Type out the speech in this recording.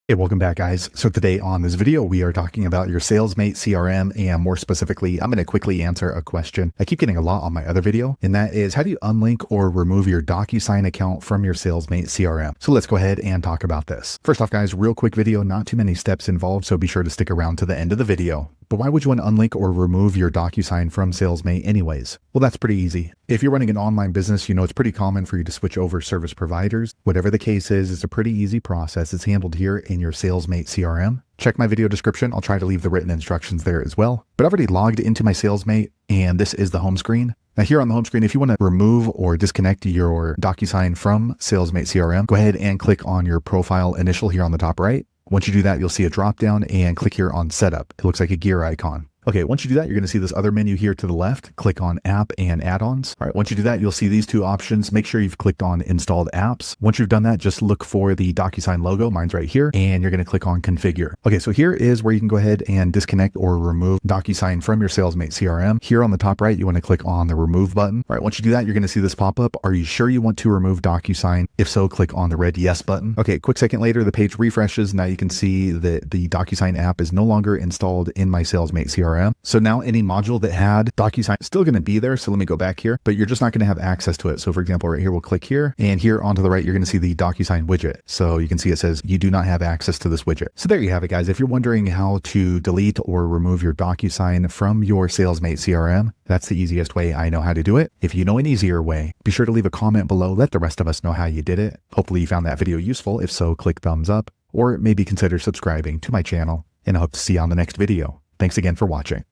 Hey, welcome back, guys. So today on this video, we are talking about your SalesMate CRM, and more specifically, I'm going to quickly answer a question I keep getting a lot on my other video, and that is, how do you unlink or remove your DocuSign account from your SalesMate CRM? So let's go ahead and talk about this. First off, guys, real quick video, not too many steps involved, so be sure to stick around to the end of the video. But why would you want to unlink or remove your DocuSign from SalesMate anyways? Well, that's pretty easy. If you're running an online business, you know it's pretty common for you to switch over service providers. Whatever the case is, it's a pretty easy process. It's handled here in your SalesMate CRM. Check my video description. I'll try to leave the written instructions there as well. But I've already logged into my SalesMate, and this is the home screen. Now here on the home screen, if you want to remove or disconnect your DocuSign from SalesMate CRM, go ahead and click on your profile initial here on the top right. Once you do that, you'll see a drop down and click here on setup. It looks like a gear icon. Okay, once you do that, you're going to see this other menu here to the left. Click on app and add-ons. All right, once you do that, you'll see these two options. Make sure you've clicked on installed apps. Once you've done that, just look for the DocuSign logo. Mine's right here, and you're going to click on configure. Okay, so here is where you can go ahead and disconnect or remove DocuSign from your SalesMate CRM. Here on the top right, you want to click on the remove button. All right, once you do that, you're going to see this pop up. Are you sure you want to remove DocuSign? If so, click on the red yes button. Okay, quick second later, the page refreshes. Now you can see that the DocuSign app is no longer installed in my SalesMate CRM. So now any module that had DocuSign is still going to be there. So let me go back here, but you're just not going to have access to it. So for example, right here, we'll click here, and here onto the right, you're going to see the DocuSign widget. So you can see it says you do not have access to this widget. So there you have it, guys. If you're wondering how to delete or remove your DocuSign from your SalesMate CRM, that's the easiest way I know how to do it. If you know an easier way, be sure to leave a comment below. Let the rest of us know how you did it. Hopefully you found that video useful. If so, click thumbs up, or maybe consider subscribing to my channel, and I hope to see you on the next video. Thanks again for watching.